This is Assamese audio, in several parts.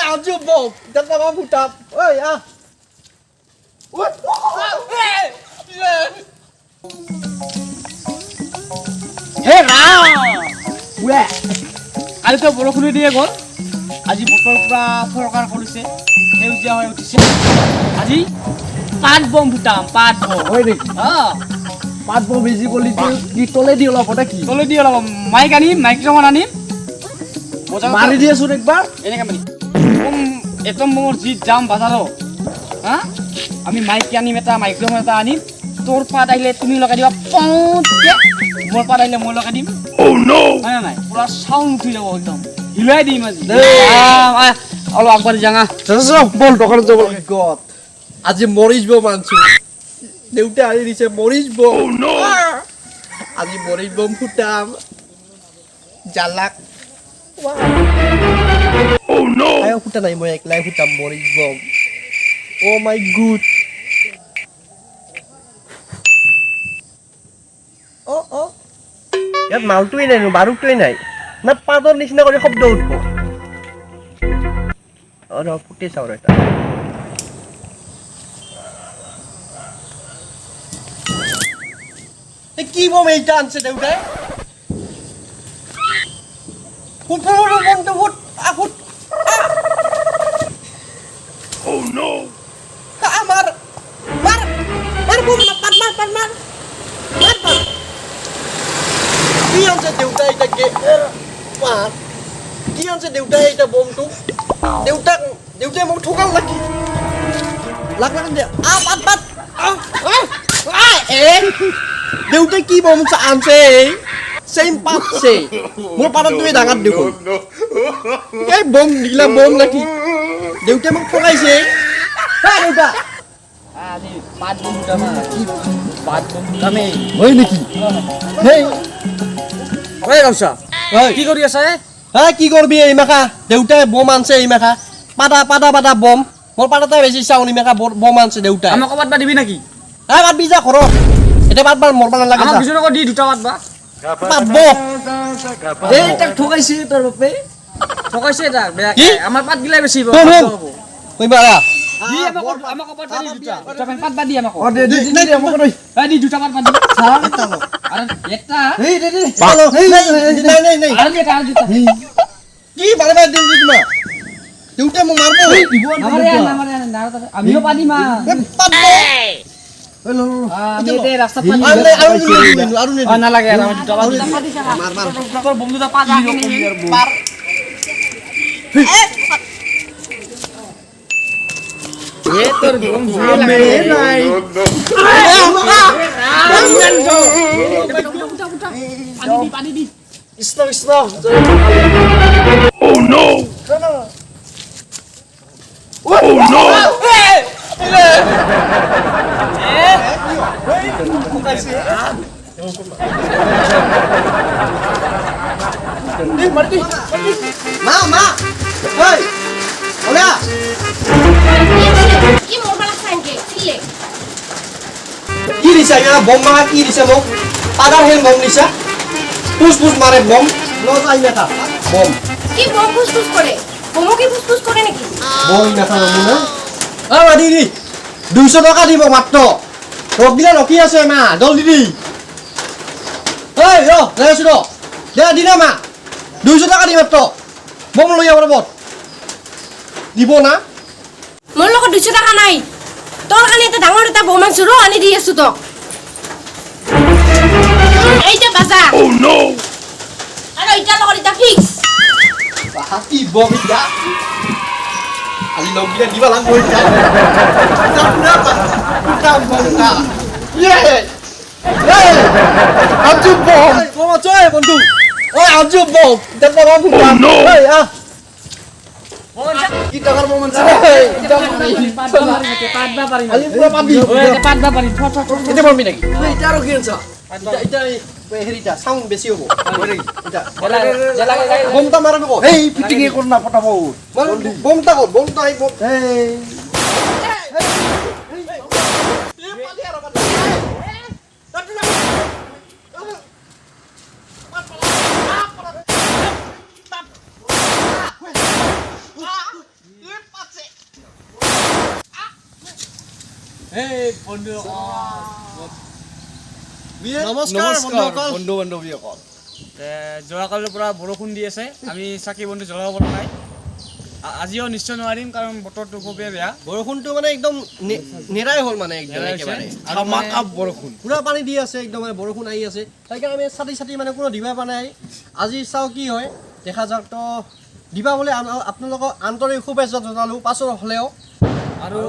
Aduh bom, jangan kamu putap. Oi ah. What? Hey Ram! Where? কালি তো বৰষুণ দিয়ে গ'ল আজি বতৰ পুৰা ফৰকাৰ কৰিছে সেউজীয়া হৈ উঠিছে আজি পাত বম ফুটাম পাত বম হয় নেকি? পাত বম বেজি গলি দি তলে দি অলপ ওটা কি? তলে দি অলপ মাইক আনিম মাইক্ৰফোন আনিম মাৰি দিয়াচোন একবাৰ এনেকৈ মাৰি একদম মোৰ জিত যাম বাজাৰত হা আমি মাইক আনিম এটা মাইক্ৰফোন এটা আনিম তোৰ পাত আহিলে তুমি লগাই দিবা পটকে মোৰ পাত আহিলে মই লগাই দিম হয় না নাই পুৰা সাউণ্ড উঠি যাব একদম হিলাই দিম আজি অলপ আগবাঢ়ি যাঙা বল দোকানত যাব গড আজি মৰিজ বম আনছো দেউতা আনি দিছে মৰিজ বম আজি মৰিজ বম ফুটাম জালাক আয় ফুটা নাই মই একলাই ফুটাম মৰিজ বম ও মাই গুড ও ইয়াত মালটোই নাই বাৰুটোই নাই না পাতৰ নিচিনা কৰি শব্দ উঠব ফুটে চাও এটা কি বম এইটা আনছে দেউতাই ফুট বমটো ফুট ফুট ও নো আমার মার মার বম পাট মার পাট মার মার পাট কি আনছে দেউতাই এটা কে মার কি আনছে দেউতাই এটা বমটো দেউতাই মোক ঠকাল নাকি লাগ দে পাট পাট দেউতাই কি বম আনছে সেম পাতছে মোৰ পাতত তুমি ডাঙৰ দেখো এই বম দিলা বম নাকি দেউতাই মোক ঠকাইছে দেউতা আজি পাত বম ফুটাম পাত বম ফুটামে হয় নেকি হেই ঐ গামছা কি কৰি আছা কি কৰবি এই মাখা দেউতাই বম আনছে এই মাখা পাতা বম মোৰ পাতাতে বেছি চাউন এই মাখা বম আনছে দেউতাই আমাক ক'বাত দিবি নেকি পাতবি যা ঘৰত এতিয়া পাতবাৰ মৰবা নালাগে আমাক বিচনা দি দুটা পাতবা পাতব এই তাক ঠকাইছে তোৰ বাপে ঠকাইছে তাক বেয়া কি? আমাৰ পাত গিলাই বেছি কইবা দি আমাক ক'বাত দি দুটা দুটা পাত বাদ দি আমাক দে মোক দে এই দি দুটা পাত বাদ দি আৰু এটা এই দে নাই আৰু এটা আৰু দুটা কি বাৰে দিম তোমাক দেউতাই মোক মাৰব আমাৰে আমিও পাতি মা আমি দে ৰাস্তা পাতি আৰু নালাগে আৰু আমি দুটা পাতি মাৰ তোৰ বম দুটা পাতি পাৰ এ তোর বম জুড়ে লাগে নাই পানি দি Stop. Oh no! Ma! Hey! Hola! Ki disa nga bom mga ki disa mo? Padar hen bom disa? Pus mare bom. Lo ay nata. Bom. কি বম ফুসফুস করে বমও কি ফুসফুস করে নাকি Bom nata mo na. Didi. 200 টাকা দিব মাত্র। রক দিলা রকি আছে মা, জলদি দি। এই লেছো দ। দিনা মা। 200 টাকা দি মাত্র। বম লই যাব বট। দিব না? মোর লগত 200 টাকা নাই তোর কানে এটা ডাঙর এটা বম আনছো র আনি দি আছো তো এই যে বাজা ও নো আরে এটা লগত এটা fix Hati bom ya. Ali lo gila di balang boy ya. Kita berapa? Kita bom ka. Aju bom. Bom coy বন্ধু. Oi aju bom. Dan bom bukan. Hey ah. Kita kan bom aja. Kita পাতবা পারি Ali pura pabi. পাতবা পারি Itu bom lagi. Hey taruh kian sa. Itu হেৰিটা সাউন্ড বেছি হ'ব এটা বমটা মাৰব কো এই ফিটিং এ কৰ না ফটাবো বমটা কৰ বমটা আই বম এই পালি আৰ বাদ তাটনা নমস্কাৰ বন্ধুসকল। বন্ধু বান্ধৱীসকল যোৱাকালিৰ পৰা বৰষুণ দি আছে আমি চাকি বন্তি জ্বলাব পৰা নাই আজিও নিশ্চয় নোৱাৰিম কাৰণ বতৰটো খুবেই বেয়া বৰষুণটো মানে একদম নেৰাই হ'ল মানে একদম একেবাৰে ধামাকা বৰষুণ পুৰা পানী দি আছে একদম মানে বৰষুণ আহি আছে সেইকাৰণে আমি ছাতি মানে কোনো দিবা পৰা নাই আজি চাওঁ কি হয় দেখা যাওক তো দিবা বুলি আপোনালোকক আন্তৰিক শুভেচ্ছা জনালোঁ পাছৰ হ'লেও আৰু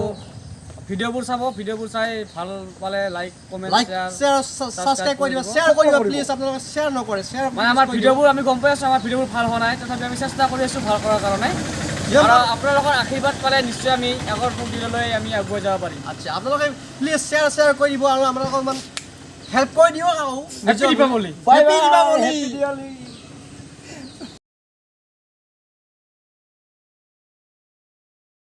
ভিডিঅ'বোৰ চাব ভিডিঅ'বোৰ চাই ভাল পালে like comment like share subscribe কৰি দিব শ্বেয়াৰ কৰিব প্লিজ আপোনালোকে শ্বেয়াৰ নকৰে শ্বেয়াৰ মানে আমাৰ ভিডিঅ'বোৰ আমি গম পাই আছোঁ আমাৰ ভিডিঅ'বোৰ ভাল হোৱা নাই তথাপি আমি চেষ্টা কৰি আছোঁ ভাল কৰাৰ কাৰণে আৰু আপোনালোকৰ আশীৰ্বাদ পালে নিশ্চয় আমি আগৰ দিনলৈ আমি আগুৱাই যাব পাৰিম আচ্ছা আপোনালোকে প্লিজ শ্বেয়াৰ কৰি দিব আৰু আপোনালোকক অকণমান হেল্প কৰি দিয়ক আৰু হেপী দীপাৱলী হেপী দীপাৱলী